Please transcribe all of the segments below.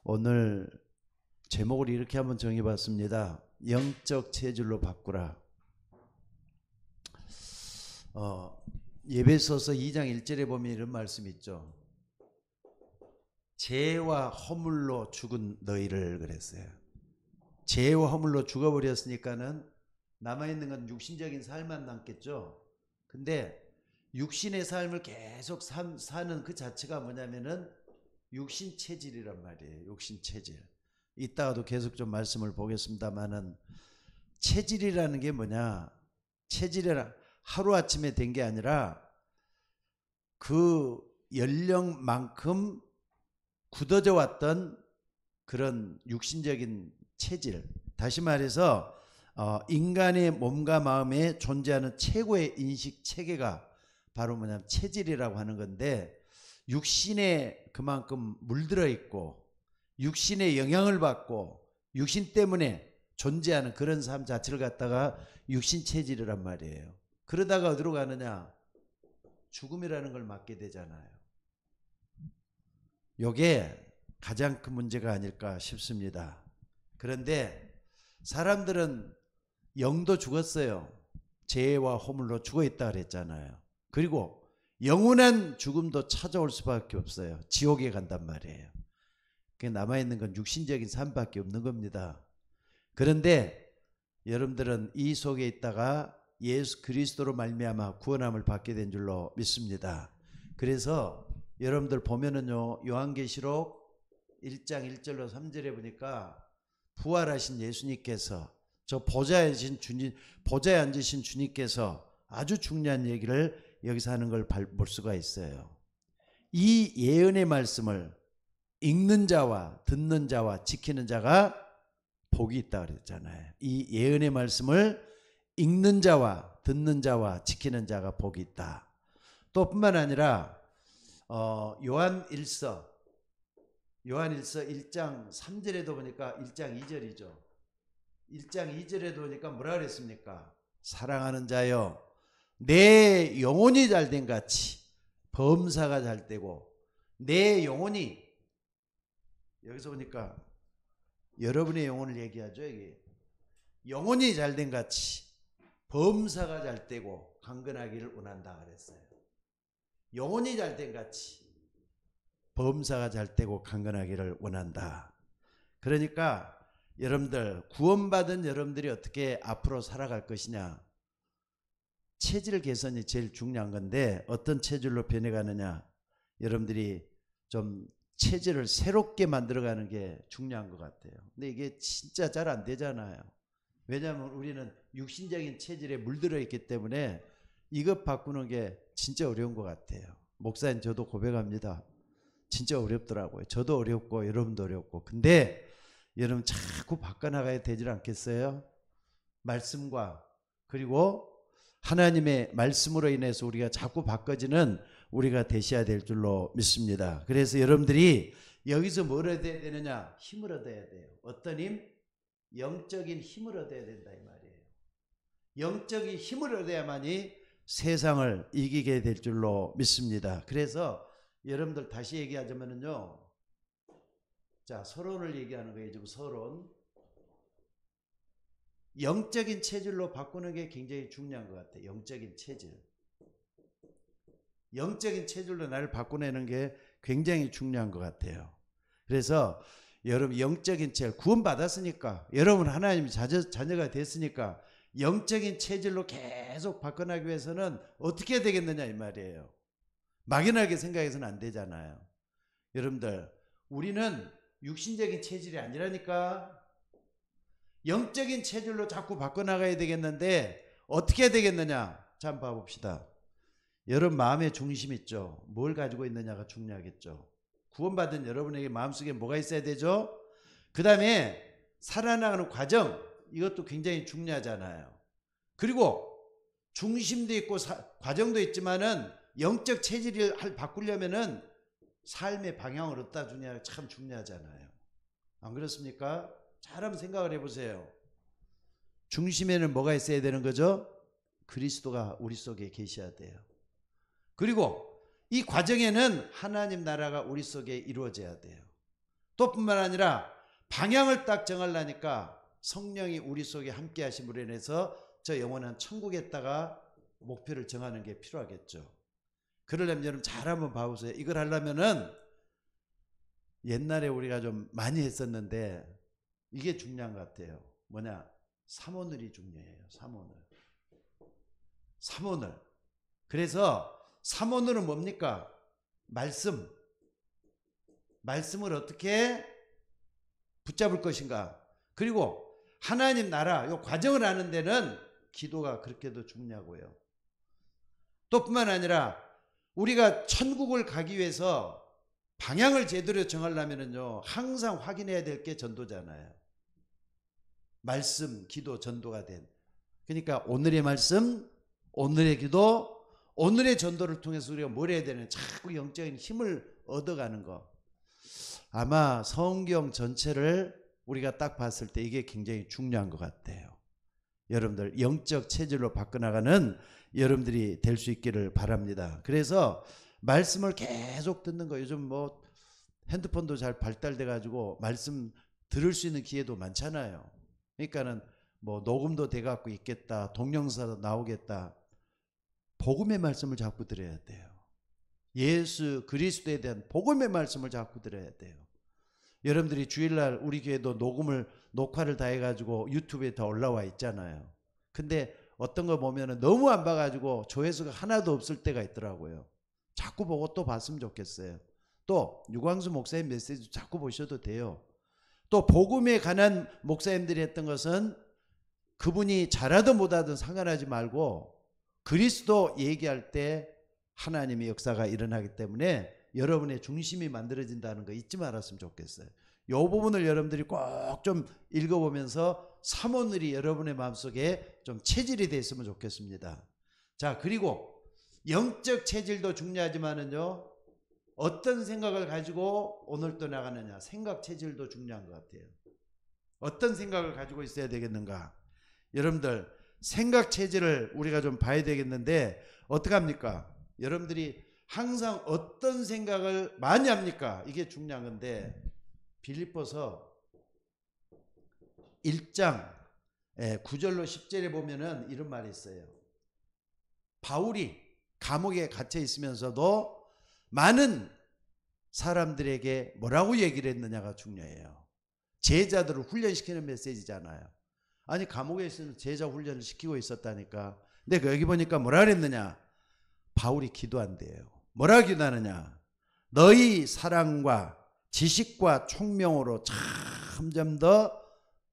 오늘 제목을 이렇게 한번 정해봤습니다. 영적 체질로 바꾸라. 예배소서 2장 1절에 보면 이런 말씀이 있죠. 죄와 허물로 죽은 너희를 그랬어요. 죄와 허물로 죽어버렸으니까는 남아있는 건 육신적인 삶만 남겠죠. 근데 육신의 삶을 계속 사는 그 자체가 뭐냐면은 육신 체질이란 말이에요. 육신 체질. 이따가도 계속 좀 말씀을 보겠습니다만은 체질이라는 게 뭐냐? 체질이라 하루아침에 된 게 아니라 그 연령만큼 굳어져 왔던 그런 육신적인 체질. 다시 말해서 인간의 몸과 마음에 존재하는 최고의 인식 체계가 바로 뭐냐면 체질이라고 하는 건데, 육신에 그만큼 물들어 있고 육신의 영향을 받고 육신 때문에 존재하는 그런 삶 자체를 갖다가 육신 체질이란 말이에요. 그러다가 어디로 가느냐? 죽음이라는 걸 맞게 되잖아요. 요게 가장 큰 문제가 아닐까 싶습니다. 그런데 사람들은 영도 죽었어요. 죄와 허물로 죽어 있다 그랬잖아요. 그리고 영원한 죽음도 찾아올 수밖에 없어요. 지옥에 간단 말이에요. 남아있는 건 육신적인 삶밖에 없는 겁니다. 그런데 여러분들은 이 속에 있다가 예수 그리스도로 말미암아 구원함을 받게 된 줄로 믿습니다. 그래서 여러분들 보면은요, 요한계시록 1장 1절로 3절에 보니까 부활하신 예수님께서 저 보좌에 앉으신 주님께서 아주 중요한 얘기를 여기서 하는 걸 볼 수가 있어요. 이 예언의 말씀을 읽는 자와 듣는 자와 지키는 자가 복이 있다 그랬잖아요. 이 예언의 말씀을 읽는 자와 듣는 자와 지키는 자가 복이 있다. 또 뿐만 아니라 요한일서 1장 3절에도 보니까 1장 2절이죠. 1장 2절에도 보니까 뭐라 그랬습니까? 사랑하는 자여, 내 영혼이 잘된 같이 범사가 잘되고, 내 영혼이, 여기서 보니까 여러분의 영혼을 얘기하죠. 이게 영혼이 잘된 같이 범사가 잘되고 강건하기를 원한다 그랬어요. 영혼이 잘된 같이 범사가 잘되고 강건하기를 원한다. 그러니까 여러분들, 구원받은 여러분들이 어떻게 앞으로 살아갈 것이냐, 체질 개선이 제일 중요한 건데, 어떤 체질로 변해가느냐, 여러분들이 좀 체질을 새롭게 만들어가는 게 중요한 것 같아요. 근데 이게 진짜 잘 안 되잖아요. 왜냐하면 우리는 육신적인 체질에 물들어 있기 때문에 이것 바꾸는 게 진짜 어려운 것 같아요. 목사님, 저도 고백합니다. 진짜 어렵더라고요. 저도 어렵고 여러분도 어렵고. 근데 여러분 자꾸 바꿔나가야 되질 않겠어요? 말씀과, 그리고 하나님의 말씀으로 인해서 우리가 자꾸 바꿔지는 우리가 되셔야 될 줄로 믿습니다. 그래서 여러분들이 여기서 뭘 얻어야 되느냐? 힘을 얻어야 돼요. 어떤 힘? 영적인 힘을 얻어야 된다 이 말이에요. 영적인 힘을 얻어야만이 세상을 이기게 될 줄로 믿습니다. 그래서 여러분들 다시 얘기하자면요, 자, 서론을 얘기하는 거예요. 지금 서론. 영적인 체질로 바꾸는 게 굉장히 중요한 것 같아요. 영적인 체질. 영적인 체질로 나를 바꿔내는 게 굉장히 중요한 것 같아요. 그래서 여러분, 영적인 체질, 구원받았으니까, 여러분 하나님의 자녀가 됐으니까 영적인 체질로 계속 바꿔나기 위해서는 어떻게 되겠느냐 이 말이에요. 막연하게 생각해서는 안 되잖아요. 여러분들, 우리는 육신적인 체질이 아니라니까. 영적인 체질로 자꾸 바꿔나가야 되겠는데 어떻게 되겠느냐? 자, 한번 봐봅시다. 여러분 마음의 중심 있죠? 뭘 가지고 있느냐가 중요하겠죠. 구원받은 여러분에게 마음속에 뭐가 있어야 되죠? 그 다음에 살아나가는 과정, 이것도 굉장히 중요하잖아요. 그리고 중심도 있고 과정도 있지만은 영적 체질을 바꾸려면은 삶의 방향을 어디다 주냐가 참 중요하잖아요. 안 그렇습니까? 잘 한번 생각을 해보세요. 중심에는 뭐가 있어야 되는 거죠? 그리스도가 우리 속에 계셔야 돼요. 그리고 이 과정에는 하나님 나라가 우리 속에 이루어져야 돼요. 또 뿐만 아니라 방향을 딱 정하려니까 성령이 우리 속에 함께 하심으로 인해서 저 영원한 천국에다가 목표를 정하는 게 필요하겠죠. 그러려면 여러분 잘 한번 봐보세요. 이걸 하려면은 옛날에 우리가 좀 많이 했었는데 이게 중요한 것 같아요. 뭐냐? 삼오늘이 중요해요. 삼오늘. 그래서 삼오늘은 뭡니까? 말씀을 어떻게 붙잡을 것인가. 그리고 하나님 나라 이 과정을 아는 데는 기도가 그렇게도 중요하고요. 또 뿐만 아니라 우리가 천국을 가기 위해서 방향을 제대로 정하려면요 항상 확인해야 될 게 전도잖아요. 말씀, 기도, 전도가 된. 그러니까 오늘의 말씀, 오늘의 기도, 오늘의 전도를 통해서 우리가 뭘 해야 되는 자꾸 영적인 힘을 얻어가는 거. 아마 성경 전체를 우리가 딱 봤을 때 이게 굉장히 중요한 것 같아요. 여러분들 영적 체질로 바꿔나가는 여러분들이 될 수 있기를 바랍니다. 그래서 말씀을 계속 듣는 거. 요즘 뭐 핸드폰도 잘 발달돼 가지고 말씀 들을 수 있는 기회도 많잖아요. 그러니까는 뭐 녹음도 돼 갖고 있겠다, 동영상도 나오겠다. 복음의 말씀을 자꾸 들어야 돼요. 예수 그리스도에 대한 복음의 말씀을 자꾸 들어야 돼요. 여러분들이 주일날 우리 교회도 녹화를 다 해가지고 유튜브에 다 올라와 있잖아요. 근데 어떤 거 보면은 너무 안 봐가지고 조회수가 하나도 없을 때가 있더라고요. 자꾸 보고 또 봤으면 좋겠어요. 또 유광수 목사님 메시지 자꾸 보셔도 돼요. 또 복음에 관한 목사님들이 했던 것은 그분이 잘하든 못하든 상관하지 말고 그리스도 얘기할 때 하나님의 역사가 일어나기 때문에 여러분의 중심이 만들어진다는 거 잊지 말았으면 좋겠어요. 이 부분을 여러분들이 꼭 좀 읽어보면서 삼오늘이 여러분의 마음속에 좀 체질이 됐으면 좋겠습니다. 자, 그리고 영적 체질도 중요하지만은요 어떤 생각을 가지고 오늘 또 나가느냐, 생각 체질도 중요한 것 같아요. 어떤 생각을 가지고 있어야 되겠는가? 여러분들 생각 체질을 우리가 좀 봐야 되겠는데 어떻게 합니까? 여러분들이 항상 어떤 생각을 많이 합니까? 이게 중요한 건데 빌립보서 1장 9절로 10절에 보면은 이런 말이 있어요. 바울이 감옥에 갇혀 있으면서도 많은 사람들에게 뭐라고 얘기를 했느냐가 중요해요. 제자들을 훈련시키는 메시지잖아요. 아니 감옥에 있으면 제자 훈련을 시키고 있었다니까. 근데 여기 보니까 뭐라 그랬느냐? 바울이 기도한대요. 뭐라 기도하느냐? 너희 사랑과 지식과 총명으로 점점 더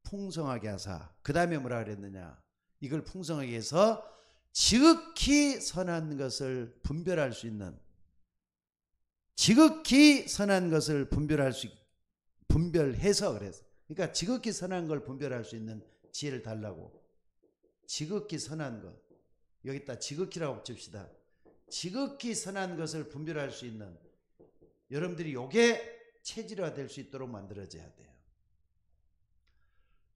풍성하게 하사. 그 다음에 뭐라 그랬느냐? 이걸 풍성하게 해서 지극히 선한 것을 분별할 수 있는, 지극히 선한 것을 분별해서 그래서. 그러니까 지극히 선한 걸 분별할 수 있는 지혜를 달라고. 지극히 선한 것. 여기다 지극히라고 붙입시다. 지극히 선한 것을 분별할 수 있는, 여러분들이 요게 체질화 될 수 있도록 만들어져야 돼요.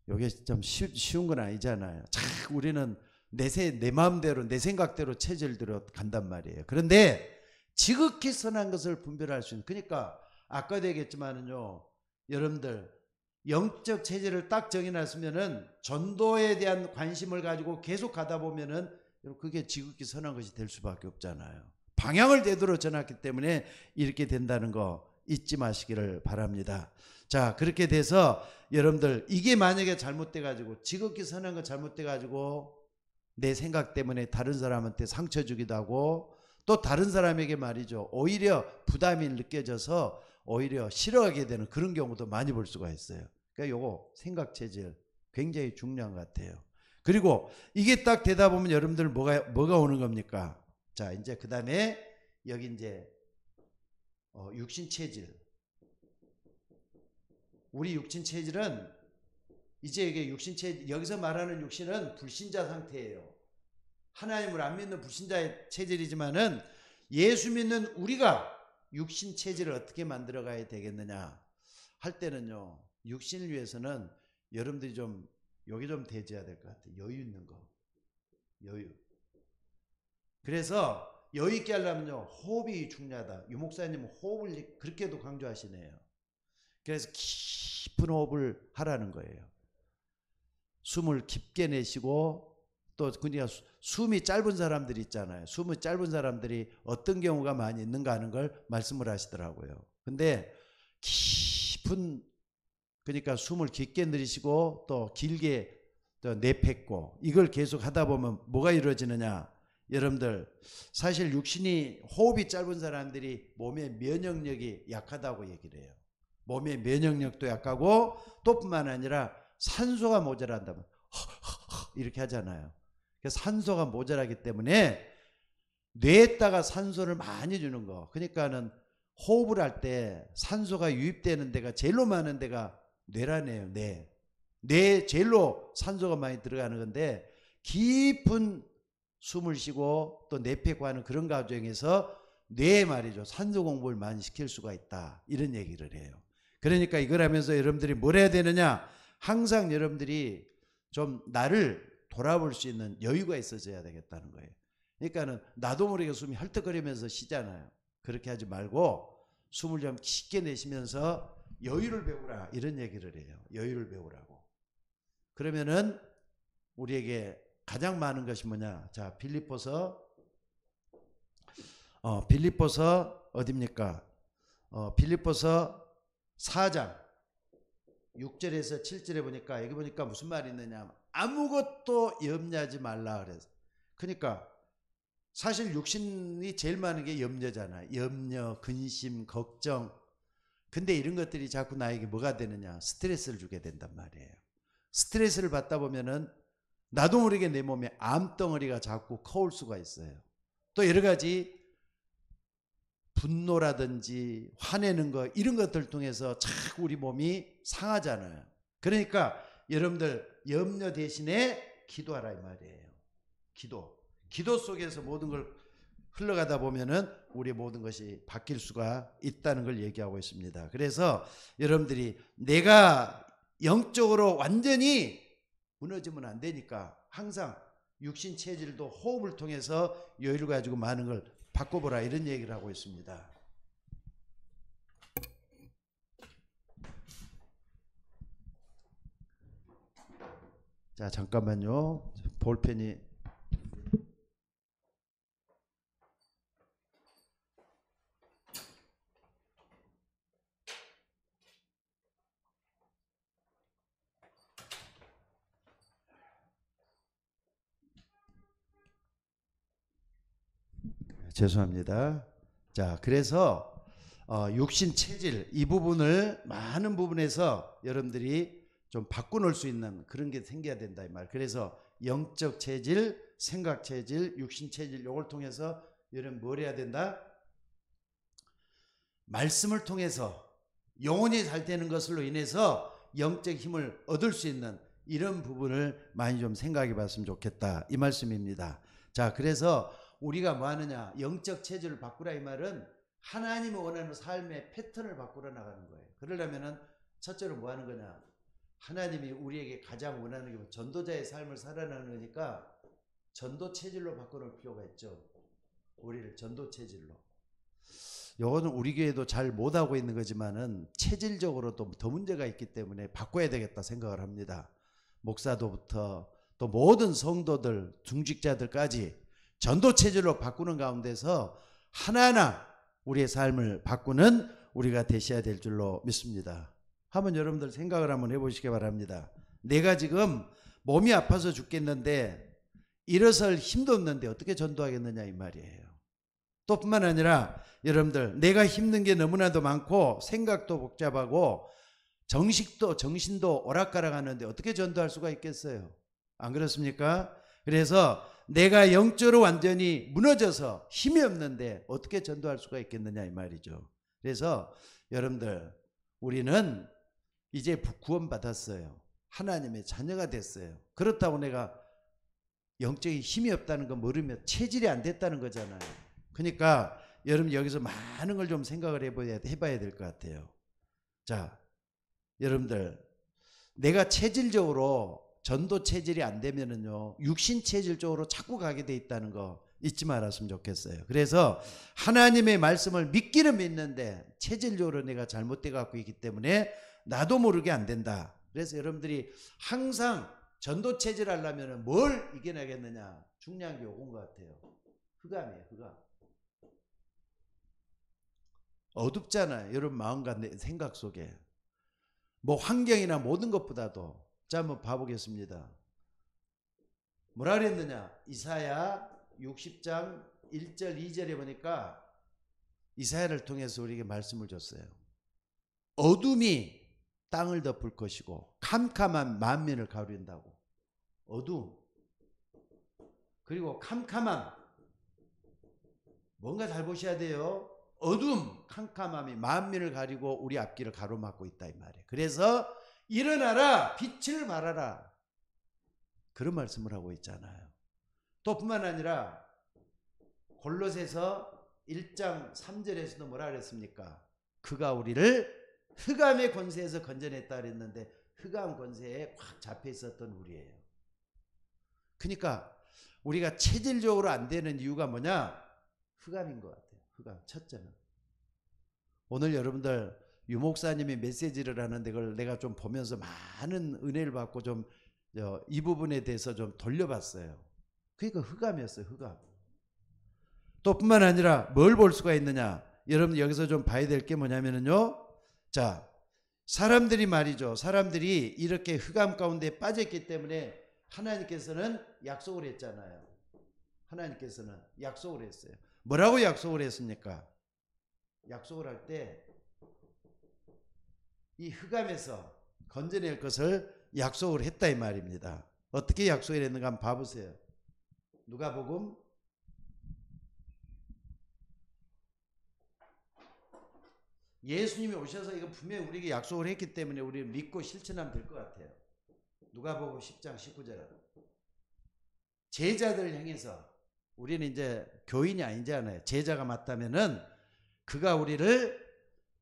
요게 좀 쉬운 건 아니잖아요. 참 우리는 내 마음대로 내 생각대로 체질대로 간단 말이에요. 그런데 지극히 선한 것을 분별할 수 있는, 그러니까 아까도 얘기했지만은요 여러분들 영적 체질을 딱 정해놨으면은 전도에 대한 관심을 가지고 계속 가다 보면은 그게 지극히 선한 것이 될 수밖에 없잖아요. 방향을 제대로 정했기 때문에 이렇게 된다는 거 잊지 마시기를 바랍니다. 자, 그렇게 돼서 여러분들 이게 만약에 잘못돼 가지고 지극히 선한 거 잘못돼 가지고 내 생각 때문에 다른 사람한테 상처 주기도 하고 또 다른 사람에게 말이죠 오히려 부담이 느껴져서 오히려 싫어하게 되는 그런 경우도 많이 볼 수가 있어요. 그러니까 요거 생각 체질 굉장히 중요한 것 같아요. 그리고 이게 딱 되다 보면 여러분들 뭐가 오는 겁니까? 자, 이제 그 다음에 여기 이제 육신 체질. 우리 육신 체질은 이제 이게 육신 체질, 여기서 말하는 육신은 불신자 상태예요. 하나님을 안 믿는 불신자의 체질이지만은 예수 믿는 우리가 육신 체질을 어떻게 만들어 가야 되겠느냐 할 때는요, 육신을 위해서는 여러분들이 좀 여기 좀 대줘야 될 것 같아요. 여유 있는 거. 여유. 그래서 여유 있게 하려면요 호흡이 중요하다. 유 목사님은 호흡을 그렇게도 강조하시네요. 그래서 깊은 호흡을 하라는 거예요. 숨을 깊게 내쉬고, 또 그러니까 숨이 짧은 사람들이 있잖아요. 숨이 짧은 사람들이 어떤 경우가 많이 있는가 하는 걸 말씀을 하시더라고요. 근데 깊은, 그러니까 숨을 깊게 들이쉬고 또 길게 또 내뱉고, 이걸 계속 하다 보면 뭐가 이루어지느냐. 여러분들, 사실 육신이 호흡이 짧은 사람들이 몸의 면역력이 약하다고 얘기를 해요. 몸의 면역력도 약하고, 또 뿐만 아니라 산소가 모자란다면 이렇게 하잖아요. 그래서 산소가 모자라기 때문에 뇌에다가 산소를 많이 주는 거. 그러니까는 호흡을 할 때 산소가 유입되는 데가 제일로 많은 데가 뇌라네요. 뇌 제일로 산소가 많이 들어가는 건데, 깊은 숨을 쉬고 또 내뱉고 하는 그런 과정에서 뇌에 말이죠, 산소 공부를 많이 시킬 수가 있다, 이런 얘기를 해요. 그러니까 이걸 하면서 여러분들이 뭘 해야 되느냐, 항상 여러분들이 좀 나를 돌아볼 수 있는 여유가 있어져야 되겠다는 거예요. 그러니까는 나도 모르게 숨이 헐떡거리면서 쉬잖아요. 그렇게 하지 말고 숨을 좀 깊게 내쉬면서 여유를 배우라, 이런 얘기를 해요. 여유를 배우라고. 그러면은 우리에게 가장 많은 것이 뭐냐? 자, 빌립보서 어디입니까? 빌립보서 4장 6절에서 7절에 보니까, 여기 보니까 무슨 말이 있느냐, 아무것도 염려하지 말라 그래서. 그러니까 사실 육신이 제일 많은 게 염려잖아요. 염려, 근심, 걱정. 근데 이런 것들이 자꾸 나에게 뭐가 되느냐, 스트레스를 주게 된단 말이에요. 스트레스를 받다 보면은 나도 모르게 내 몸에 암덩어리가 자꾸 커올 수가 있어요. 또 여러 가지 분노라든지 화내는 거, 이런 것들 통해서 자꾸 우리 몸이 상하잖아요. 그러니까 여러분들 염려 대신에 기도하라, 이 말이에요. 기도 속에서 모든 걸 흘러가다 보면은 우리 모든 것이 바뀔 수가 있다는 걸 얘기하고 있습니다. 그래서 여러분들이 내가 영적으로 완전히 무너지면 안 되니까 항상 육신 체질도 호흡을 통해서 여유를 가지고 많은 걸 바꿔보라, 이런 얘기를 하고 있습니다. 자, 잠깐만요. 볼펜이. 죄송합니다. 자, 그래서 육신 체질, 이 부분을 많은 부분에서 여러분들이 좀 바꿔놓을 수 있는 그런 게 생겨야 된다, 이 말. 그래서 영적 체질, 생각 체질, 육신 체질, 요걸 통해서 여러분 뭘 해야 된다? 말씀을 통해서 영혼이 잘 되는 것으로 인해서 영적 힘을 얻을 수 있는 이런 부분을 많이 좀 생각해 봤으면 좋겠다, 이 말씀입니다. 자, 그래서 우리가 뭐 하느냐, 영적 체질을 바꾸라, 이 말은 하나님이 원하는 삶의 패턴을 바꾸러 나가는 거예요. 그러려면은 첫째로 뭐 하는 거냐, 하나님이 우리에게 가장 원하는 게 전도자의 삶을 살아나는 거니까 전도 체질로 바꿔놓을 필요가 있죠. 우리를 전도 체질로. 요거는 우리 교회도 잘 못하고 있는 거지만은 체질적으로도 더 문제가 있기 때문에 바꿔야 되겠다 생각을 합니다. 목사도부터 또 모든 성도들, 중직자들까지 전도 체질로 바꾸는 가운데서 하나하나 우리의 삶을 바꾸는 우리가 되셔야 될 줄로 믿습니다. 한번 여러분들 생각을 한번 해보시기 바랍니다. 내가 지금 몸이 아파서 죽겠는데 일어설 힘도 없는데 어떻게 전도하겠느냐, 이 말이에요. 또 뿐만 아니라 여러분들, 내가 힘든 게 너무나도 많고 생각도 복잡하고 정신도 오락가락 하는데 어떻게 전도할 수가 있겠어요? 안 그렇습니까? 그래서 내가 영적으로 완전히 무너져서 힘이 없는데 어떻게 전도할 수가 있겠느냐, 이 말이죠. 그래서 여러분들, 우리는 이제 구원받았어요. 하나님의 자녀가 됐어요. 그렇다고 내가 영적인 힘이 없다는 건 모르면 체질이 안 됐다는 거잖아요. 그러니까 여러분 여기서 많은 걸 좀 생각을 해봐야 될 것 같아요. 자, 여러분들, 내가 체질적으로 전도 체질이 안 되면은요, 육신 체질 쪽으로 자꾸 가게 돼 있다는 거, 잊지 말았으면 좋겠어요. 그래서 하나님의 말씀을 믿기는 믿는데 체질적으로 내가 잘못돼 갖고 있기 때문에 나도 모르게 안 된다. 그래서 여러분들이 항상 전도 체질 하려면 뭘 이겨내겠느냐? 중요한 게 요건 것 같아요. 흑암이에요. 흑암. 어둡잖아요. 여러분 마음과 생각 속에. 뭐 환경이나 모든 것보다도. 자, 한번 봐보겠습니다. 뭐라 그랬느냐? 이사야 60장 1절 2절에 보니까 이사야를 통해서 우리에게 말씀을 줬어요. 어둠이 땅을 덮을 것이고 캄캄한 만민을 가리운다고. 어둠. 그리고 캄캄함. 뭔가 잘 보셔야 돼요. 어둠, 캄캄함이 만민을 가리고 우리 앞길을 가로막고 있다 이 말이에요. 그래서 일어나라, 빛을 발하라. 그런 말씀을 하고 있잖아요. 또 뿐만 아니라 골로새서 1장 3절에서도 뭐라 그랬습니까? 그가 우리를 흑암의 권세에서 건져냈다 그랬는데 흑암 권세에 꽉 잡혀 있었던 우리예요. 그러니까 우리가 체질적으로 안 되는 이유가 뭐냐? 흑암인 것 같아요. 흑암. 첫째는 오늘 여러분들 유목사님이 메시지를 하는데 그걸 내가 좀 보면서 많은 은혜를 받고 좀 이 부분에 대해서 좀 돌려봤어요. 그러니까 흑암이었어요. 흑암. 또 뿐만 아니라 뭘 볼 수가 있느냐? 여러분 여기서 좀 봐야 될 게 뭐냐면요. 자, 사람들이 말이죠. 사람들이 이렇게 흑암 가운데 빠졌기 때문에 하나님께서는 약속을 했잖아요. 하나님께서는 약속을 했어요. 뭐라고 약속을 했습니까? 약속을 할 때 이 흑암에서 건져낼 것을 약속을 했다 이 말입니다. 어떻게 약속을 했는가 한번 봐보세요. 누가복음 1 예수님이 오셔서 이거 분명히 우리에게 약속을 했기 때문에 우리는 믿고 실천하면 될 것 같아요. 누가복음 10장 19절. 제자들 향해서 우리는 이제 교인이 아니잖아요. 제자가 맞다면은 그가 우리를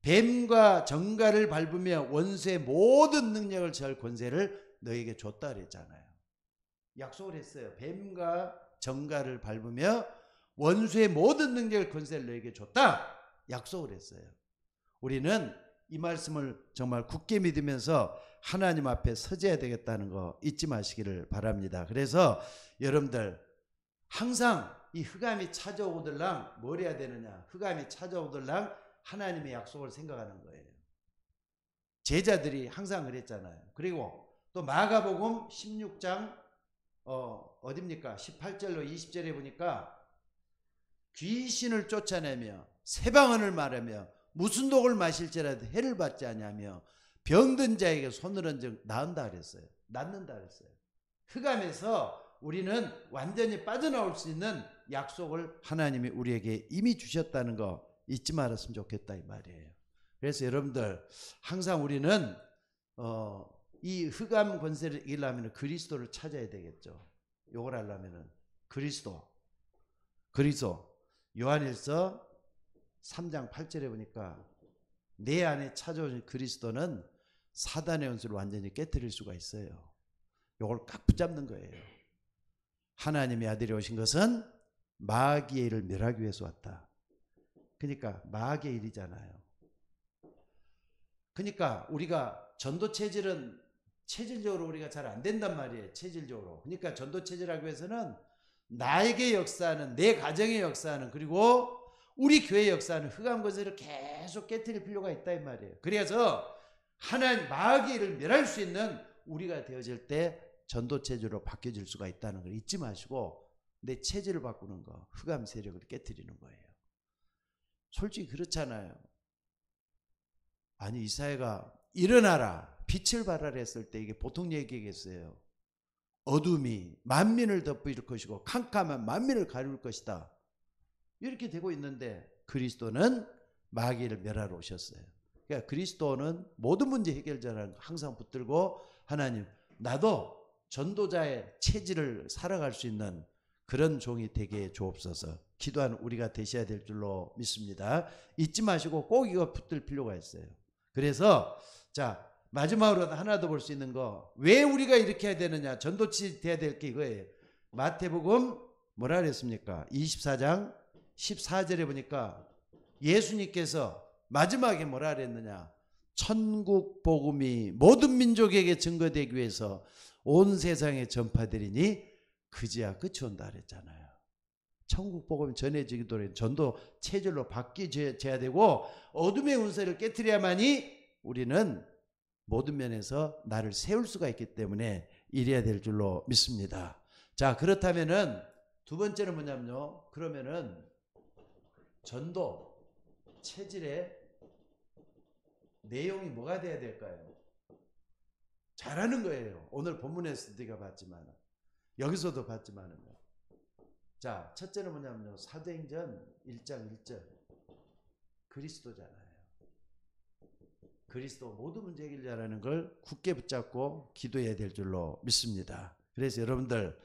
뱀과 정갈을 밟으며 원수의 모든 능력을 취할 권세를 너에게 줬다 그랬잖아요. 약속을 했어요. 뱀과 정갈을 밟으며 원수의 모든 능력을 권세를 너에게 줬다. 약속을 했어요. 우리는 이 말씀을 정말 굳게 믿으면서 하나님 앞에 서져야 되겠다는 거 잊지 마시기를 바랍니다. 그래서 여러분들 항상 이 흑암이 찾아오들랑 뭘 해야 되느냐? 흑암이 찾아오들랑 하나님의 약속을 생각하는 거예요. 제자들이 항상 그랬잖아요. 그리고 또 마가복음 16장 어딥니까? 18절로 20절에 보니까 귀신을 쫓아내며 새방언을 말하며 무슨 독을 마실지라도 해를 받지 아니하며 병든 자에게 손을 얹어 나은다 그랬어요. 낫는다 그랬어요. 흑암에서 우리는 완전히 빠져나올 수 있는 약속을 하나님이 우리에게 이미 주셨다는 거 잊지 말았으면 좋겠다 이 말이에요. 그래서 여러분들 항상 우리는 이 흑암 권세를 이기려면 그리스도를 찾아야 되겠죠. 요걸 하려면은 그리스도 요한일서 3장 8절에 보니까 내 안에 찾아오신 그리스도는 사단의 원수를 완전히 깨뜨릴 수가 있어요. 요걸 꽉 붙잡는 거예요. 하나님의 아들이 오신 것은 마귀의 일을 멸하기 위해서 왔다. 그러니까 마귀의 일이잖아요. 그러니까 우리가 전도 체질은 체질적으로 우리가 잘 안 된단 말이에요. 체질적으로. 그러니까 전도 체질하기 위해서는 나에게 역사하는, 내 가정의 역사하는, 그리고 우리 교회 역사하는 흑암 권세를 계속 깨뜨릴 필요가 있다 이 말이에요. 그래서 하나님 마귀의 일을 멸할 수 있는 우리가 되어질 때 전도 체질로 바뀌어질 수가 있다는 걸 잊지 마시고 내 체질을 바꾸는 거, 흑암 세력을 깨뜨리는 거예요. 솔직히 그렇잖아요. 아니 이사야가 일어나라 빛을 발하라 했을 때 이게 보통 얘기겠어요. 어둠이 만민을 덮을 것이고 캄캄한 만민을 가릴 것이다. 이렇게 되고 있는데 그리스도는 마귀를 멸하러 오셨어요. 그러니까 그리스도는 모든 문제 해결자라는 거 항상 붙들고 하나님 나도 전도자의 체질을 살아갈 수 있는 그런 종이 되게 주옵소서. 기도하는 우리가 되셔야 될 줄로 믿습니다. 잊지 마시고 꼭 이거 붙들 필요가 있어요. 그래서 자 마지막으로 하나 더 볼 수 있는 거 왜 우리가 이렇게 해야 되느냐 전도치 돼야 될 게 이거예요. 마태복음 뭐라 그랬습니까? 24장 14절에 보니까 예수님께서 마지막에 뭐라 그랬느냐? 천국 복음이 모든 민족에게 증거되기 위해서 온 세상에 전파되리니 그제야 끝이 온다 그랬잖아요. 천국 복음이 전해지기도 전도 체질로 바뀌어야 되고 어둠의 운세를 깨트려야만이 우리는 모든 면에서 나를 세울 수가 있기 때문에 이래야 될 줄로 믿습니다. 자, 그렇다면은 두 번째는 뭐냐면요. 그러면은 전도 체질의 내용이 뭐가 돼야 될까요? 잘하는 거예요. 오늘 본문에서 네가 봤지만 여기서도 봤지만은요. 자, 첫째는 뭐냐면요. 사도행전 1장 1절 그리스도잖아요. 그리스도 모든 문제 해결자라는 걸 굳게 붙잡고 기도해야 될 줄로 믿습니다. 그래서 여러분들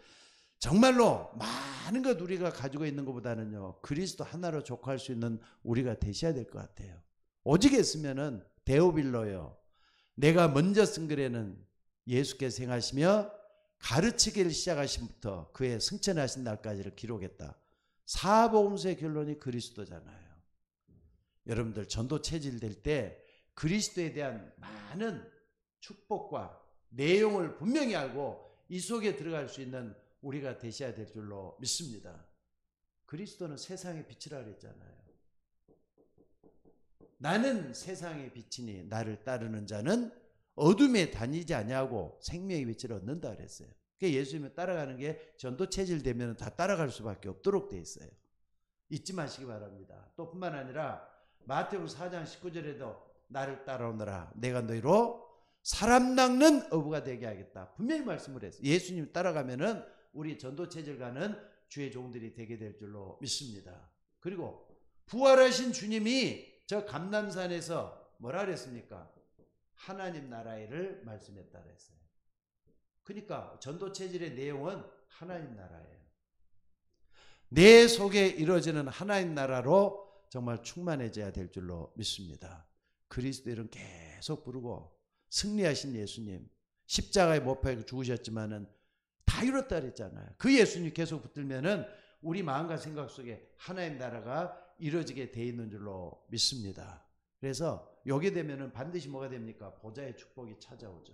정말로 많은 것 우리가 가지고 있는 것보다는요. 그리스도 하나로 족할 수 있는 우리가 되셔야 될 것 같아요. 오직 했으면은 데오빌로요. 내가 먼저 쓴 글에는 예수께서 행하시며 가르치기를 시작하신부터 그의 승천하신 날까지를 기록했다. 사복음서의 결론이 그리스도잖아요. 여러분들 전도 체질 될 때 그리스도에 대한 많은 축복과 내용을 분명히 알고 이 속에 들어갈 수 있는 우리가 되셔야 될 줄로 믿습니다. 그리스도는 세상의 빛이라 그랬잖아요. 나는 세상의 빛이니 나를 따르는 자는 어둠에 다니지 아니하고 생명의 빛을 얻는다 그랬어요. 그러니까 예수님을 따라가는 게 전도 체질 되면 다 따라갈 수밖에 없도록 돼 있어요. 잊지 마시기 바랍니다. 또 뿐만 아니라 마태복음 4장 19절에도 나를 따라오너라 내가 너희로 사람 낚는 어부가 되게 하겠다. 분명히 말씀을 했어요. 예수님 따라가면은 우리 전도 체질 가는 주의 종들이 되게 될 줄로 믿습니다. 그리고 부활하신 주님이 저 감람산에서 뭐라 그랬습니까? 하나님 나라를 말씀했다 그랬어요. 그러니까 전도 체질의 내용은 하나님 나라예요. 내 속에 이루어지는 하나님 나라로 정말 충만해져야 될 줄로 믿습니다. 그리스도 이름 계속 부르고 승리하신 예수님 십자가에 못 박혀 죽으셨지만은 다 이뤘다 그랬잖아요. 그 예수님 계속 붙들면은 우리 마음과 생각 속에 하나님 나라가 이루어지게 돼 있는 줄로 믿습니다. 그래서 여기 되면은 반드시 뭐가 됩니까? 보좌의 축복이 찾아오죠.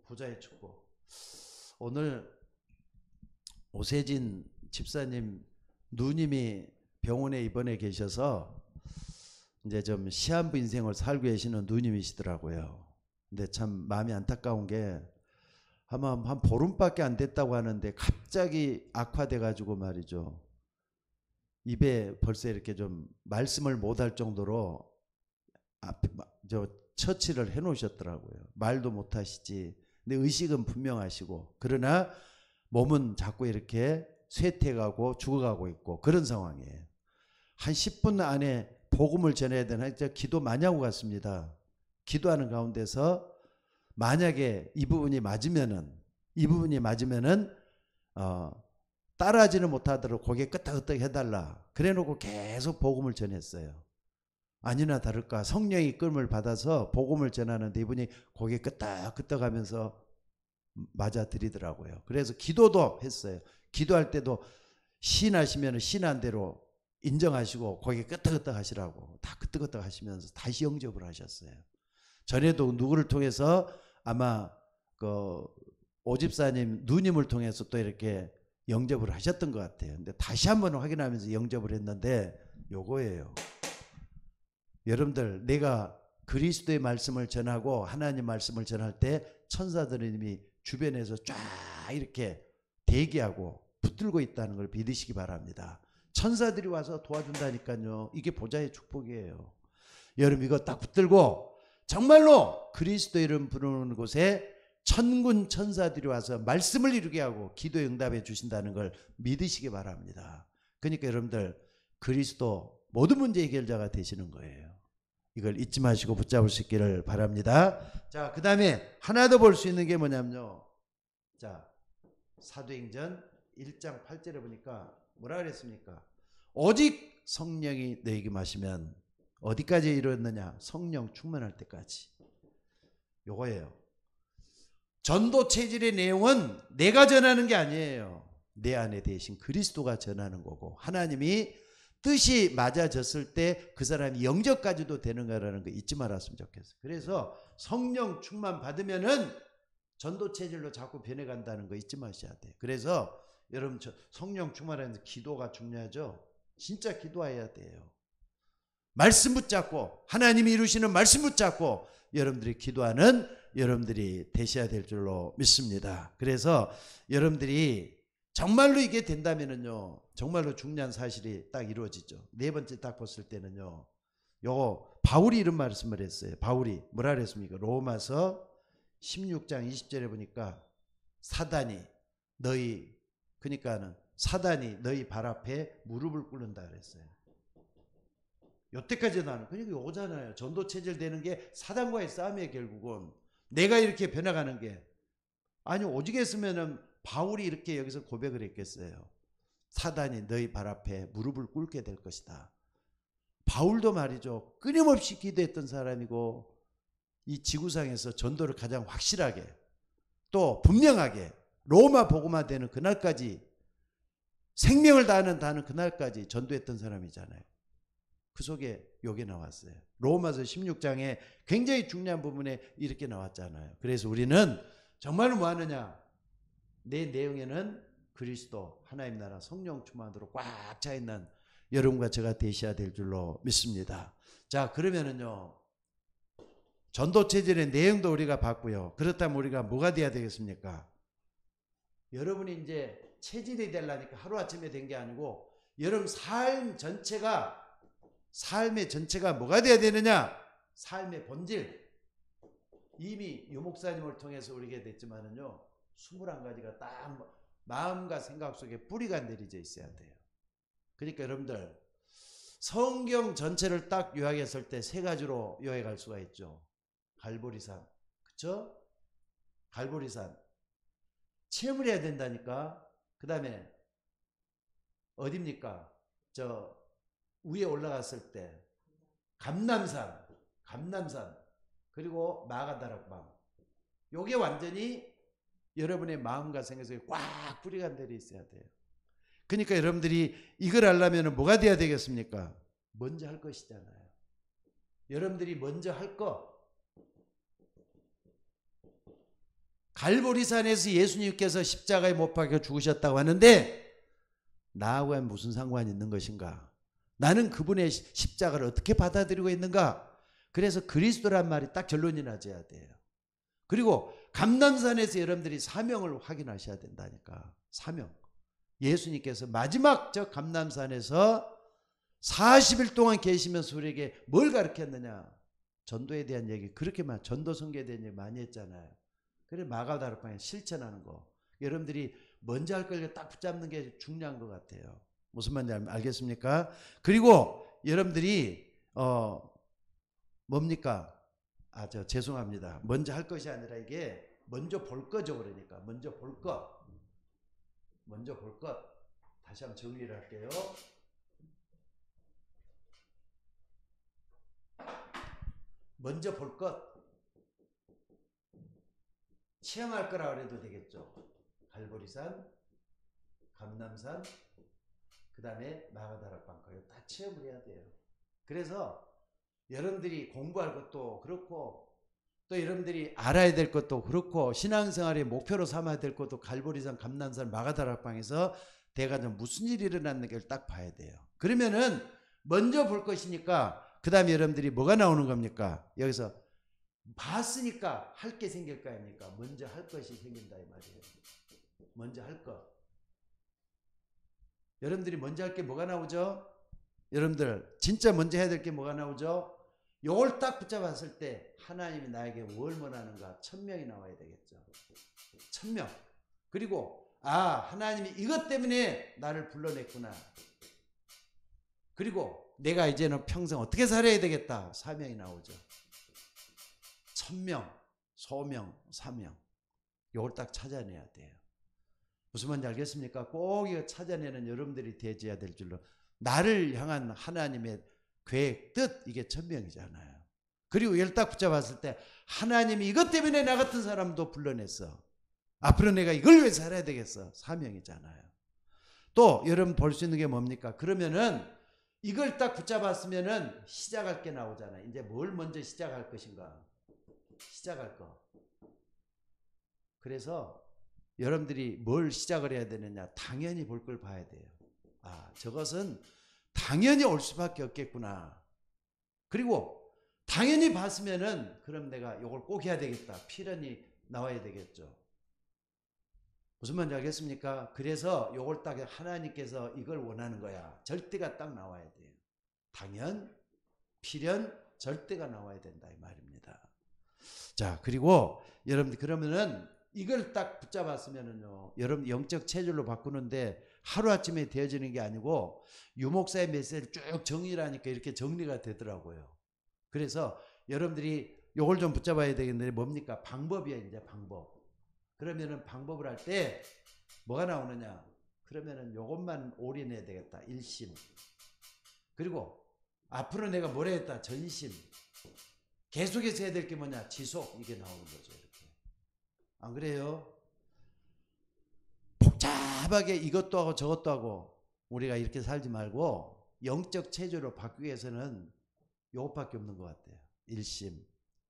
보좌의 축복. 오늘 오세진 집사님 누님이 병원에 입원해 계셔서 이제 좀 시한부 인생을 살고 계시는 누님이시더라고요. 근데 참 마음이 안타까운 게 아마 한 보름밖에 안 됐다고 하는데 갑자기 악화돼 가지고 말이죠. 입에 벌써 이렇게 좀 말씀을 못할 정도로 처치를 해 놓으셨더라고요. 말도 못 하시지. 근데 의식은 분명하시고 그러나 몸은 자꾸 이렇게 쇠퇴가고 죽어가고 있고 그런 상황이에요. 한 10분 안에 복음을 전해야 되나 기도 많이 하고 갔습니다. 기도하는 가운데서 만약에 이 부분이 맞으면은 따라하지는 못하도록 고개 끄덕끄덕 해달라. 그래놓고 계속 복음을 전했어요. 아니나 다를까 성령이 이끌림을 받아서 복음을 전하는데 이분이 고개 끄덕끄덕 하면서 맞아들이더라고요. 그래서 기도도 했어요. 기도할 때도 시인하시면 시인한 대로 인정하시고 고개 끄덕끄덕 하시라고 다 끄덕끄덕 하시면서 다시 영접을 하셨어요. 전에도 누구를 통해서 아마 그 오집사님 누님을 통해서 또 이렇게 영접을 하셨던 것 같아요. 근데 다시 한번 확인하면서 영접을 했는데 요거예요. 여러분들 내가 그리스도의 말씀을 전하고 하나님 말씀을 전할 때 천사들이 주변에서 쫙 이렇게 대기하고 붙들고 있다는 걸 믿으시기 바랍니다. 천사들이 와서 도와준다니까요. 이게 보좌의 축복이에요. 여러분 이거 딱 붙들고 정말로 그리스도 이름 부르는 곳에 천군 천사들이 와서 말씀을 이루게 하고 기도에 응답해 주신다는 걸 믿으시기 바랍니다. 그러니까 여러분들 그리스도 모든 문제 해결자가 되시는 거예요. 이걸 잊지 마시고 붙잡을 수 있기를 바랍니다. 자, 그 다음에 하나 더 볼 수 있는 게 뭐냐면요. 자, 사도행전 1장 8절에 보니까 뭐라 그랬습니까? 오직 성령이 너에게 마시면 어디까지 이르렀느냐? 성령 충만할 때까지. 요거예요. 전도 체질의 내용은 내가 전하는 게 아니에요. 내 안에 대신 그리스도가 전하는 거고, 하나님이 뜻이 맞아졌을 때 그 사람이 영접까지도 되는 거라는 거 잊지 말았으면 좋겠어요. 그래서 성령 충만 받으면은 전도 체질로 자꾸 변해간다는 거 잊지 마셔야 돼요. 그래서 여러분 성령 충만하면서 기도가 중요하죠. 진짜 기도해야 돼요. 말씀 붙잡고, 하나님이 이루시는 말씀 붙잡고 여러분들이 기도하는 여러분들이 되셔야 될 줄로 믿습니다. 그래서 여러분들이 정말로 이게 된다면은요, 정말로 중요한 사실이 딱 이루어지죠. 네 번째 딱 봤을 때는요, 요거 바울이 이런 말씀을 했어요. 바울이 뭐라 그랬습니까? 로마서 16장 20절에 보니까 사단이 너희 발 앞에 무릎을 꿇는다 그랬어요. 여태까지 나는 그러니까 요거잖아요. 전도 체질 되는 게 사단과의 싸움이에요. 결국은 내가 이렇게 변해가는 게, 아니 오직 했으면은 바울이 이렇게 여기서 고백을 했겠어요. 사단이 너희 발 앞에 무릎을 꿇게 될 것이다. 바울도 말이죠, 끊임없이 기도했던 사람이고 이 지구상에서 전도를 가장 확실하게 또 분명하게 로마 복음화 되는 그날까지, 생명을 다하는 그날까지 전도했던 사람이잖아요. 그 속에 요게 나왔어요. 로마서 16장에 굉장히 중요한 부분에 이렇게 나왔잖아요. 그래서 우리는 정말로 뭐 하느냐, 내 내용에는 그리스도, 하나님 나라, 성령 충만으로 꽉 차 있는 여러분과 제가 되셔야 될 줄로 믿습니다. 자, 그러면은요, 전도 체질의 내용도 우리가 봤고요. 그렇다면 우리가 뭐가 돼야 되겠습니까? 여러분이 이제 체질이 되려니까 하루아침에 된 게 아니고 여러분 삶의 전체가 뭐가 돼야 되느냐? 삶의 본질. 이미 유 목사님을 통해서 우리게 됐지만은요, 21가지가 딱 마음과 생각 속에 뿌리가 내리져 있어야 돼요. 그러니까 여러분들 성경 전체를 딱 요약했을 때 세 가지로 요약할 수가 있죠. 갈보리산, 그쵸? 갈보리산 체험을 해야 된다니까. 그 다음에 어딥니까? 저 위에 올라갔을 때 감남산, 그리고 마가다락방. 요게 완전히 여러분의 마음과 생각 속에 꽉 뿌리가 내려 있어야 돼요. 그러니까 여러분들이 이걸 하려면 뭐가 돼야 되겠습니까? 먼저 할 것이잖아요. 여러분들이 먼저 할 것. 갈보리산에서 예수님께서 십자가에 못 박혀 죽으셨다고 하는데 나하고 무슨 상관이 있는 것인가? 나는 그분의 십자가를 어떻게 받아들이고 있는가? 그래서 그리스도란 말이 딱 결론이 나져야 돼요. 그리고 감남산에서 여러분들이 사명을 확인하셔야 된다니까. 사명. 예수님께서 마지막 저 감남산에서 40일 동안 계시면서 우리에게 뭘 가르쳤느냐? 전도에 대한 얘기, 그렇게만 전도 선교에 대한 얘기 많이 했잖아요. 그래 마가다락방에 실천하는 거. 여러분들이 먼저 할 걸 딱 붙잡는 게 중요한 것 같아요. 무슨 말인지 알겠습니까? 그리고 여러분들이 뭡니까? 죄송합니다. 먼저 할 것이 아니라 이게 먼저 볼 거죠. 그러니까 먼저 볼 것. 다시 한번 정리를 할게요. 먼저 볼 것. 체험할 거라 그래도 되겠죠. 갈보리산, 감남산, 그 다음에 마가다락방, 다 체험을 해야 돼요. 그래서 여러분들이 공부할 것도 그렇고 또 여러분들이 알아야 될 것도 그렇고 신앙생활의 목표로 삼아야 될 것도 갈보리산, 감남산, 마가다락방에서 내가 좀 무슨 일이 일어났는지를 딱 봐야 돼요. 그러면은 먼저 볼 것이니까 그 다음에 여러분들이 뭐가 나오는 겁니까? 여기서 봤으니까 할 게 생길 거 아닙니까? 먼저 할 것이 생긴다 이 말이에요. 먼저 할 것. 여러분들이 먼저 할 게 뭐가 나오죠? 여러분들 진짜 먼저 해야 될 게 뭐가 나오죠? 요걸 딱 붙잡았을 때 하나님이 나에게 뭘 원하는가? 1000명이 나와야 되겠죠. 1000명. 그리고 하나님이 이것 때문에 나를 불러냈구나. 그리고 내가 이제는 평생 어떻게 살아야 되겠다. 사명이 나오죠. 1000명, 소명, 사명. 요걸 딱 찾아내야 돼요. 무슨 말인지 알겠습니까? 꼭 이거 찾아내는 여러분들이 되어야 될 줄로. 나를 향한 하나님의 계획, 뜻, 이게 1000명이잖아요. 그리고 이걸 딱 붙잡았을 때 하나님이 이것 때문에 나 같은 사람도 불러냈어. 앞으로 내가 이걸 왜 살아야 되겠어? 사명이잖아요. 또 여러분 볼 수 있는 게 뭡니까? 그러면은 이걸 딱 붙잡았으면은 시작할 게 나오잖아. 이제 뭘 먼저 시작할 것인가? 시작할 거. 그래서 여러분들이 뭘 시작을 해야 되느냐? 당연히 볼 걸 봐야 돼요. 아, 저것은 당연히 올 수밖에 없겠구나. 그리고 당연히 봤으면은 그럼 내가 이걸 꼭 해야 되겠다. 필연이 나와야 되겠죠. 무슨 말인지 알겠습니까? 그래서 요걸 딱 하나님께서 이걸 원하는 거야. 절대가 딱 나와야 돼요. 당연, 필연, 절대가 나와야 된다 이 말입니다. 자, 그리고 여러분들 그러면은 이걸 딱 붙잡았으면은요, 여러분 영적 체질로 바꾸는데 하루아침에 되어지는 게 아니고 유목사의 메시지를 쭉 정리를 하니까 이렇게 정리가 되더라고요. 그래서 여러분들이 요걸 좀 붙잡아야 되겠는데 뭡니까? 방법이야. 이제 방법. 그러면은 방법을 할 때 뭐가 나오느냐? 그러면은 요것만 올인해야 되겠다. 일심. 그리고 앞으로 내가 뭘 했다? 전심. 계속해서 해야 될 게 뭐냐? 지속. 이게 나오는 거죠. 이렇게. 안 그래요? 복잡하게 이것도 하고 저것도 하고 우리가 이렇게 살지 말고 영적 체질로 바꾸기 위해서는 요것밖에 없는 것 같아요. 일심,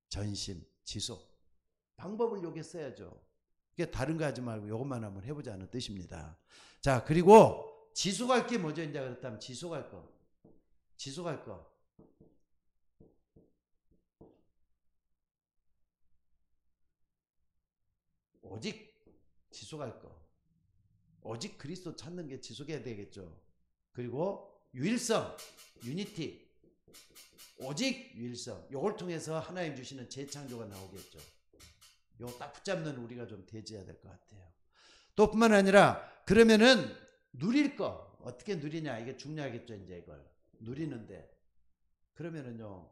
전심, 지속. 방법을 요게 써야죠. 이게 다른 거 하지 말고 요것만 한번 해보자는 뜻입니다. 자, 그리고 지속할 게 뭐죠? 이제 그렇다면 지속할 거. 지속할 거. 오직 지속할 거. 오직 그리스도 찾는 게 지속해야 되겠죠. 그리고 유일성, 유니티. 오직 유일성. 요걸 통해서 하나님 주시는 재창조가 나오겠죠. 요거 딱 붙잡는 우리가 좀 대지해야 될 것 같아요. 또 뿐만 아니라 그러면은 누릴 거. 어떻게 누리냐. 이게 중요하겠죠. 이제 이걸. 누리는데. 그러면은요.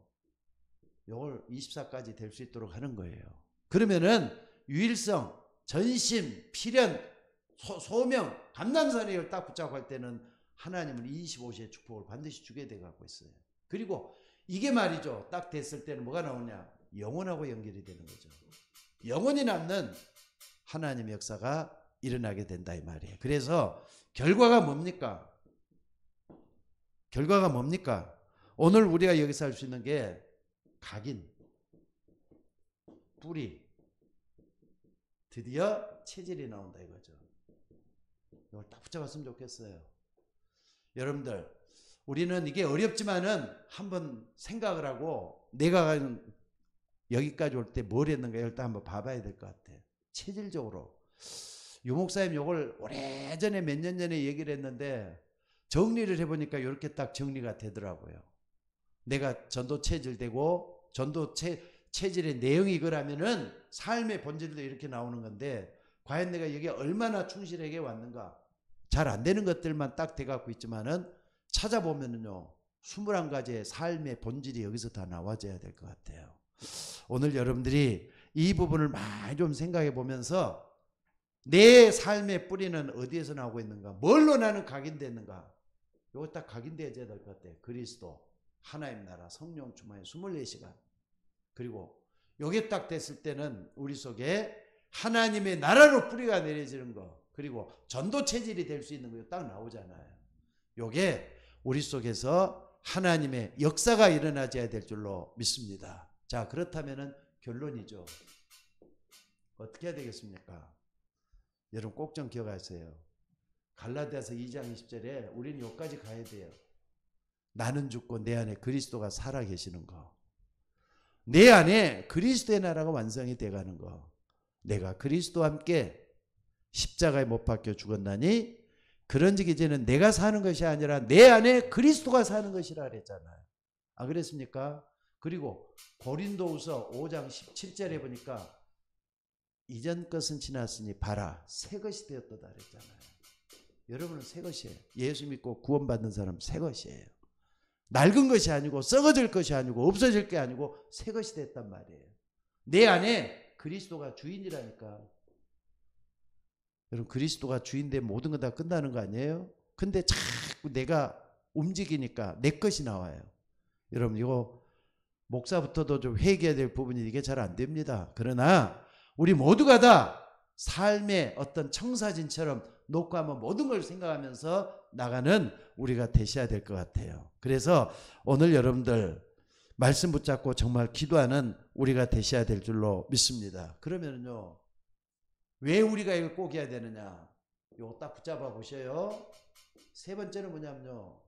요걸 24까지 될 수 있도록 하는 거예요. 그러면은 유일성, 전심, 필연, 소명, 감남산을 딱 붙잡고 할 때는 하나님은 25시의 축복을 반드시 주게 돼 갖고 있어요. 그리고 이게 말이죠. 딱 됐을 때는 뭐가 나오냐? 영혼하고 연결이 되는 거죠. 영혼이 남는 하나님의 역사가 일어나게 된다 이 말이에요. 그래서 결과가 뭡니까? 결과가 뭡니까? 오늘 우리가 여기서 할 수 있는 게 각인, 뿌리, 드디어 체질이 나온다 이거죠. 이걸 딱 붙잡았으면 좋겠어요. 여러분들, 우리는 이게 어렵지만은 한번 생각을 하고 내가 여기까지 올 때 뭘 했는가 일단 한번 봐봐야 될 것 같아요. 체질적으로. 유목사님 요걸 오래전에 몇 년 전에 얘기를 했는데 정리를 해보니까 이렇게 딱 정리가 되더라고요. 내가 전도 체질되고 전도 체질의 내용이 이거라면은 삶의 본질도 이렇게 나오는 건데 과연 내가 여기에 얼마나 충실하게 왔는가. 잘 안 되는 것들만 딱 돼갖고 있지만은 찾아보면은요 21가지의 삶의 본질이 여기서 다 나와져야 될 것 같아요. 오늘 여러분들이 이 부분을 많이 좀 생각해 보면서 내 삶의 뿌리는 어디에서 나오고 있는가, 뭘로 나는 각인됐는가, 이거 딱 각인되어야 될 것 같아요. 그리스도, 하나님 나라, 성령 충만의 24시간. 그리고 요게 딱 됐을 때는 우리 속에 하나님의 나라로 뿌리가 내려지는 거, 그리고 전도 체질이 될 수 있는 거 딱 나오잖아요. 요게 우리 속에서 하나님의 역사가 일어나줘야 될 줄로 믿습니다. 자, 그렇다면은 결론이죠. 어떻게 해야 되겠습니까? 여러분 꼭 좀 기억하세요. 갈라디아서 2장 20절에 우리는 여기까지 가야 돼요. 나는 죽고 내 안에 그리스도가 살아 계시는 거. 내 안에 그리스도의 나라가 완성이 돼가는 거. 내가 그리스도와 함께 십자가에 못 박혀 죽었나니 그런즉 이제는 내가 사는 것이 아니라 내 안에 그리스도가 사는 것이라 그랬잖아요. 안 그랬습니까? 그리고 고린도후서 5장 17절에 보니까 이전 것은 지났으니 봐라 새 것이 되었도다 그랬잖아요. 여러분은 새 것이에요. 예수 믿고 구원받는 사람 새 것이에요. 낡은 것이 아니고 썩어질 것이 아니고 없어질 게 아니고 새 것이 됐단 말이에요. 내 안에 그리스도가 주인이라니까. 여러분 그리스도가 주인되면 모든 거 다 끝나는 거 아니에요? 근데 자꾸 내가 움직이니까 내 것이 나와요. 여러분 이거 목사부터도 좀 회개해야 될 부분이 이게 잘 안 됩니다. 그러나 우리 모두가 다 삶의 어떤 청사진처럼 놓고 하면 모든 걸 생각하면서 나가는 우리가 되셔야 될 것 같아요. 그래서 오늘 여러분들 말씀 붙잡고 정말 기도하는 우리가 되셔야 될 줄로 믿습니다. 그러면요, 왜 우리가 이걸 꼭 해야 되느냐? 이거 딱 붙잡아 보셔요. 세 번째는 뭐냐면요,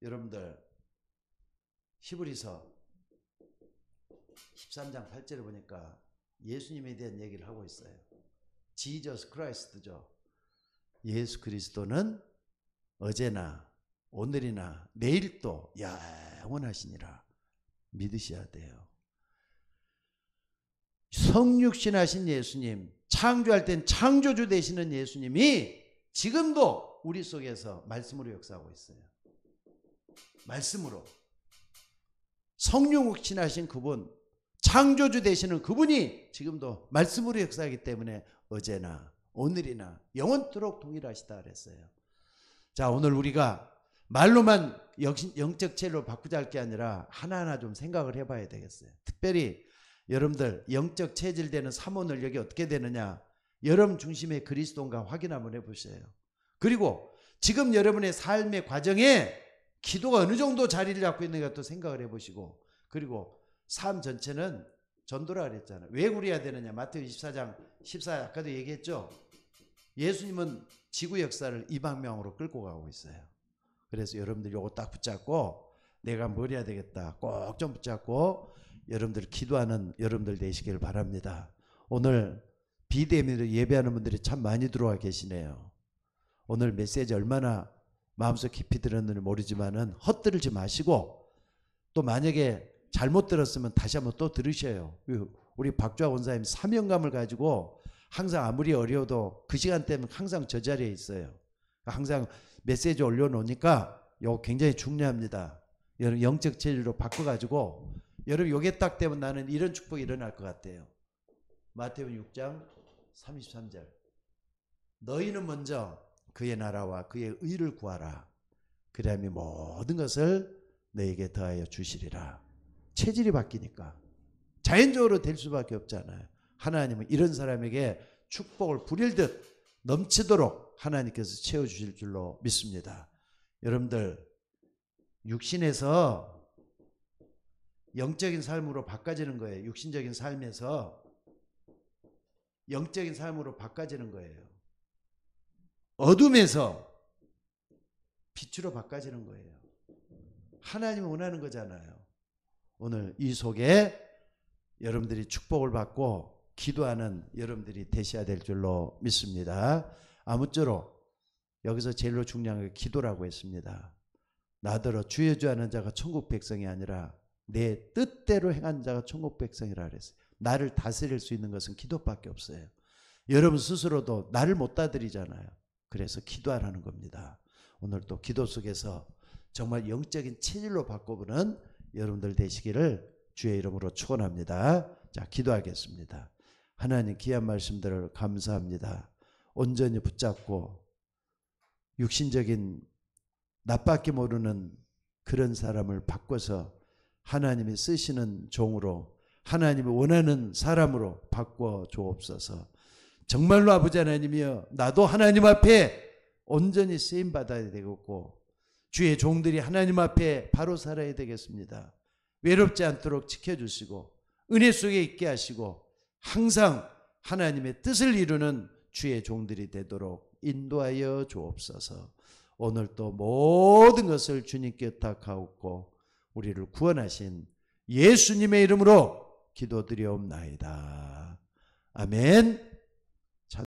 여러분들 히브리서 13장 8절을 보니까 예수님에 대한 얘기를 하고 있어요. 지저스 크라이스트죠. 예수 그리스도는 어제나 오늘이나 내일도 영원하시니라 믿으셔야 돼요. 성육신하신 예수님, 창조할 땐 창조주 되시는 예수님이 지금도 우리 속에서 말씀으로 역사하고 있어요. 말씀으로. 성육신하신 그분, 창조주 되시는 그분이 지금도 말씀으로 역사하기 때문에 어제나 오늘이나 영원토록 동일하시다 그랬어요. 자, 오늘 우리가 말로만 영적 체질로 바꾸자 할 게 아니라 하나하나 좀 생각을 해봐야 되겠어요. 특별히 여러분들 영적 체질되는 사모는 여기 어떻게 되느냐, 여러분 중심의 그리스도인가 확인 한번 해보세요. 그리고 지금 여러분의 삶의 과정에 기도가 어느 정도 자리를 잡고 있는가 또 생각을 해보시고, 그리고 삶 전체는 전도라 그랬잖아요. 왜 그래야 되느냐, 마태복음 24장 14, 아까도 얘기했죠. 예수님은 지구 역사를 이방명으로 끌고 가고 있어요. 그래서 여러분들 요거 딱 붙잡고 내가 뭘 해야 되겠다 꼭 좀 붙잡고 여러분들 기도하는 여러분들 되시길 바랍니다. 오늘 비대면으로 예배하는 분들이 참 많이 들어와 계시네요. 오늘 메시지 얼마나 마음속 깊이 들었는지 모르지만은 헛들지 마시고, 또 만약에 잘못 들었으면 다시 한번 또 들으셔요. 우리 박주아 원사님 사명감을 가지고 항상 아무리 어려워도 그 시간대면 항상 저 자리에 있어요. 항상 메시지 올려놓으니까 이거 굉장히 중요합니다. 여러분 영적 체질로 바꿔가지고 여러분 요게 딱 되면 나는 이런 축복이 일어날 것 같아요. 마태복음 6장 33절, 너희는 먼저 그의 나라와 그의 의를 구하라. 그리하면 모든 것을 너에게 더하여 주시리라. 체질이 바뀌니까 자연적으로 될 수밖에 없잖아요. 하나님은 이런 사람에게 축복을 부릴듯 넘치도록 하나님께서 채워주실 줄로 믿습니다. 여러분들 육신에서 영적인 삶으로 바꿔지는 거예요. 육신적인 삶에서 영적인 삶으로 바꿔지는 거예요. 어둠에서 빛으로 바꿔지는 거예요. 하나님이 원하는 거잖아요. 오늘 이 속에 여러분들이 축복을 받고 기도하는 여러분들이 되셔야 될 줄로 믿습니다. 아무쪼록 여기서 제일로 중요한 게 기도라고 했습니다. 나더러 주여 주여 하는 자가 천국 백성이 아니라 내 뜻대로 행한 자가 천국 백성이라 그랬어요. 나를 다스릴 수 있는 것은 기도밖에 없어요. 여러분 스스로도 나를 못 다스리잖아요. 그래서 기도하라는 겁니다. 오늘 또 기도 속에서 정말 영적인 체질로 바꿔보는 여러분들 되시기를 주의 이름으로 축원합니다. 자, 기도하겠습니다. 하나님 귀한 말씀들을 감사합니다. 온전히 붙잡고 육신적인 나밖에 모르는 그런 사람을 바꿔서 하나님이 쓰시는 종으로, 하나님이 원하는 사람으로 바꿔 주옵소서. 정말로 아버지 하나님이여, 나도 하나님 앞에 온전히 쓰임 받아야 되겠고 주의 종들이 하나님 앞에 바로 살아야 되겠습니다. 외롭지 않도록 지켜주시고 은혜 속에 있게 하시고 항상 하나님의 뜻을 이루는 주의 종들이 되도록 인도하여 주옵소서. 오늘 또 모든 것을 주님께 의탁하옵고 우리를 구원하신 예수님의 이름으로 기도드리옵나이다. 아멘.